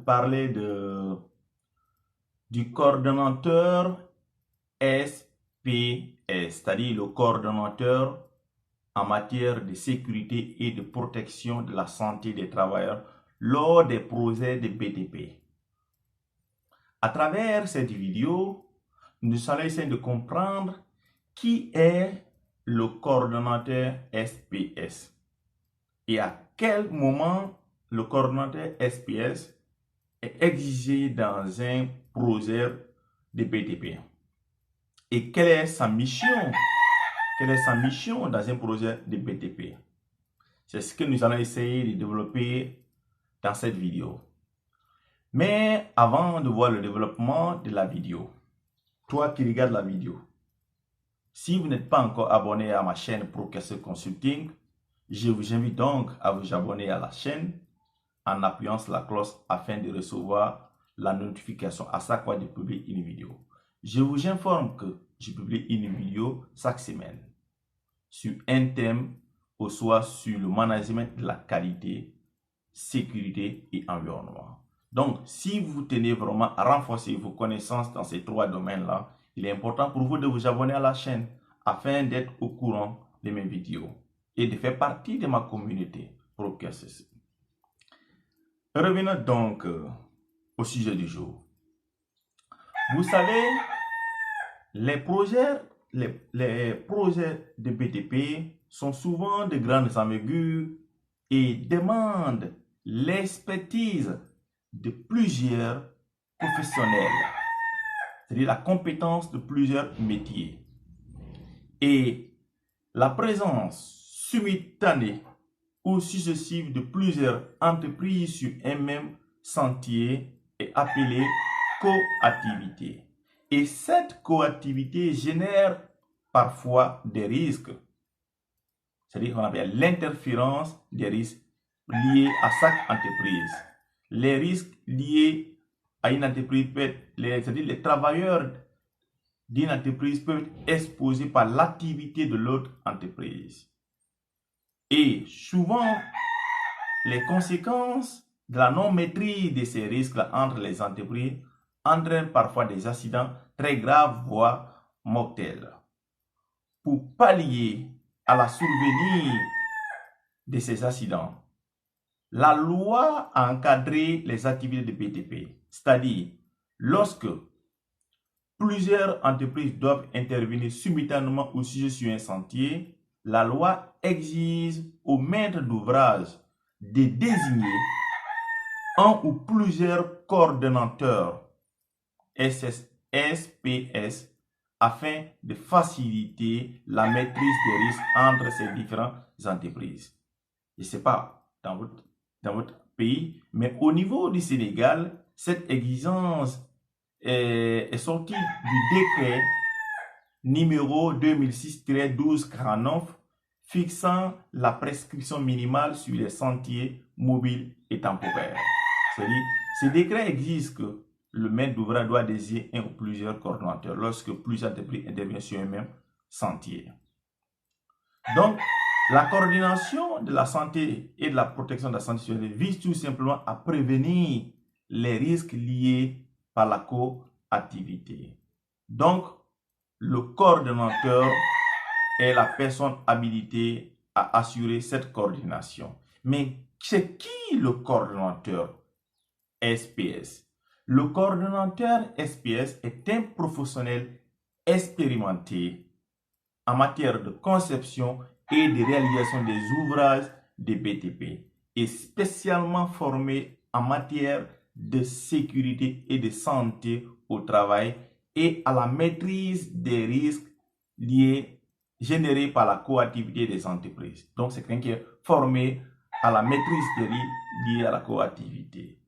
parler du coordonnateur SPS, c'est-à-dire le coordonnateur en matière de sécurité et de protection de la santé des travailleurs lors des projets de BTP. À travers cette vidéo, nous allons essayer de comprendre qui est le coordonnateur SPS et à quel moment le coordonnateur SPS est exigé dans un projet de BTP et quelle est sa mission. Quelle est sa mission dans un projet de BTP? C'est ce que nous allons essayer de développer dans cette vidéo. Mais avant de voir le développement de la vidéo, toi qui regardes la vidéo, si vous n'êtes pas encore abonné à ma chaîne ProCaster Consulting, je vous invite donc à vous abonner à la chaîne en appuyant sur la cloche afin de recevoir la notification à chaque fois que je publie une vidéo. Je vous informe que je publie une vidéo chaque semaine sur un thème ou soit sur le management de la qualité, sécurité et environnement. Donc, si vous tenez vraiment à renforcer vos connaissances dans ces trois domaines-là, il est important pour vous de vous abonner à la chaîne afin d'être au courant de mes vidéos et de faire partie de ma communauté ProCaster. Revenons donc au sujet du jour. Vous savez, les projets de BTP sont souvent de grandes envergures et demandent l'expertise de plusieurs professionnels, c'est-à-dire la compétence de plusieurs métiers. Et la présence simultanée ou successive de plusieurs entreprises sur un même sentier est appelée coactivité. Et cette coactivité génère parfois des risques. C'est-à-dire qu'on appelle l'interférence des risques liés à chaque entreprise. Les risques liés à une entreprise peuvent être, c'est-à-dire les travailleurs d'une entreprise peuvent être exposés par l'activité de l'autre entreprise. Et souvent, les conséquences de la non-maîtrise de ces risques entre les entreprises entraînent parfois des accidents très graves, voire mortels. Pour pallier à la survenue de ces accidents, la loi a encadré les activités de BTP, c'est-à-dire lorsque plusieurs entreprises doivent intervenir simultanément au sujet sur un chantier, la loi exige au maître d'ouvrage de désigner un ou plusieurs coordonnateurs SPS afin de faciliter la maîtrise des risques entre ces différentes entreprises. Je ne sais pas dans votre pays, mais au niveau du Sénégal, cette exigence est sortie du décret numéro 2006-1249 fixant la prescription minimale sur les sentiers mobiles et temporaires. C'est-à-dire, ce décret exige que le maître d'ouvrage doit désigner un ou plusieurs coordonnateurs lorsque plusieurs entreprises interviennent sur un même sentier. Donc, la coordination de la santé et de la protection de la santé vise tout simplement à prévenir les risques liés par la coactivité. Donc, le coordonnateur est la personne habilitée à assurer cette coordination. Mais c'est qui le coordonnateur SPS? Le coordonnateur SPS est un professionnel expérimenté en matière de conception et de réalisation des ouvrages de BTP et spécialement formé en matière de sécurité et de santé au travail et à la maîtrise des risques générés par la coactivité des entreprises. Donc, c'est quelqu'un qui est formé à la maîtrise des risques liés à la coactivité.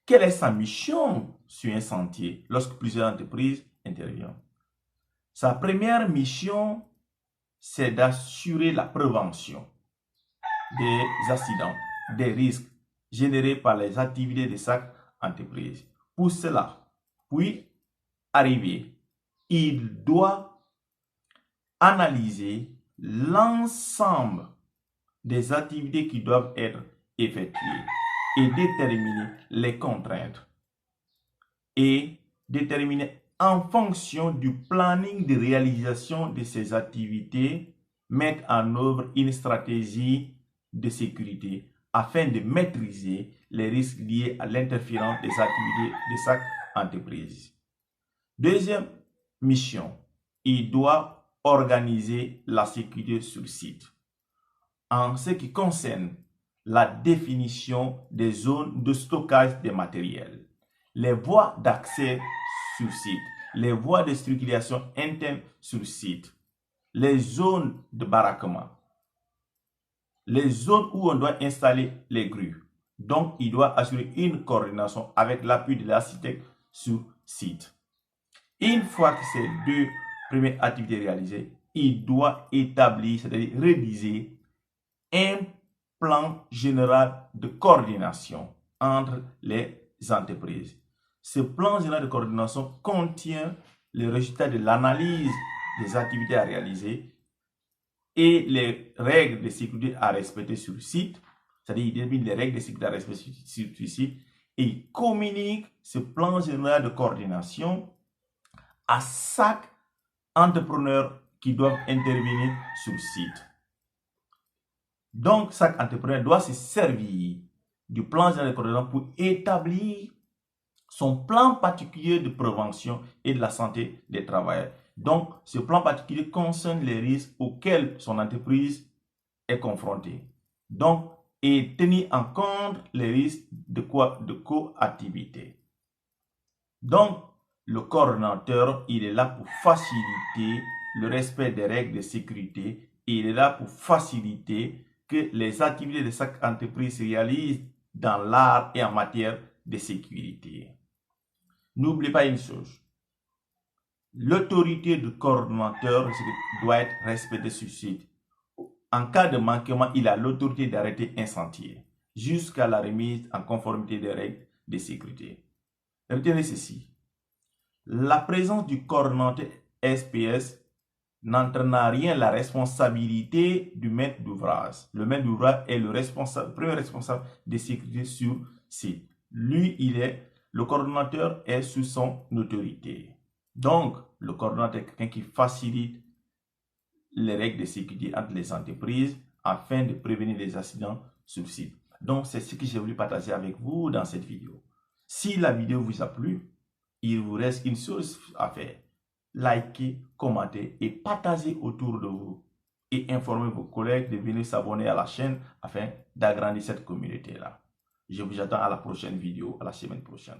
Quelle est sa mission sur un chantier lorsque plusieurs entreprises interviennent? Sa première mission, c'est d'assurer la prévention des accidents, des risques générés par les activités de chaque entreprise. Pour cela, puis arriver, il doit analyser l'ensemble des activités qui doivent être effectuées et déterminer les contraintes et déterminer en fonction du planning de réalisation de ces activités, mettre en œuvre une stratégie de sécurité afin de maîtriser les risques liés à l'interférence des activités de chaque entreprise. Deuxième mission, il doit organiser la sécurité sur site. En ce qui concerne la définition des zones de stockage des matériels, les voies d'accès sur site, les voies de circulation interne sur site, les zones de baraquement, les zones où on doit installer les grues. Donc, il doit assurer une coordination avec l'appui de l'architecte sur site. Une fois que ces deux premières activités réalisées, il doit établir, c'est-à-dire rédiger, un plan général de coordination entre les entreprises. Ce plan général de coordination contient les résultats de l'analyse des activités à réaliser et les règles de sécurité à respecter sur le site, c'est-à-dire il détermine les règles de sécurité à respecter sur le site et il communique ce plan général de coordination à chaque entrepreneur qui doit intervenir sur le site. Donc, chaque entrepreneur doit se servir du plan général de coordination pour établir son plan particulier de prévention et de la santé des travailleurs. Donc, ce plan particulier concerne les risques auxquels son entreprise est confrontée. Donc, et tenir en compte les risques de coactivité. Donc, le coordonnateur, il est là pour faciliter le respect des règles de sécurité et il est là pour faciliter que les activités de chaque entreprise se réalisent dans l'art et en matière de sécurité. N'oubliez pas une chose, l'autorité du coordonnateur doit être respectée sur site. En cas de manquement, il a l'autorité d'arrêter un chantier jusqu'à la remise en conformité des règles de sécurité. Retenez ceci, la présence du coordonnateur SPS n'entraîne en rien la responsabilité du maître d'ouvrage. Le maître d'ouvrage est le premier responsable de sécurité sur site. Lui, le coordonnateur est sous son autorité. Donc, le coordonnateur est quelqu'un qui facilite les règles de sécurité entre les entreprises afin de prévenir les accidents sur site. Donc, c'est ce que j'ai voulu partager avec vous dans cette vidéo. Si la vidéo vous a plu, il vous reste une chose à faire. Likez, commentez et partagez autour de vous. Et informez vos collègues de venir s'abonner à la chaîne afin d'agrandir cette communauté-là. Je vous attends à la prochaine vidéo, à la semaine prochaine.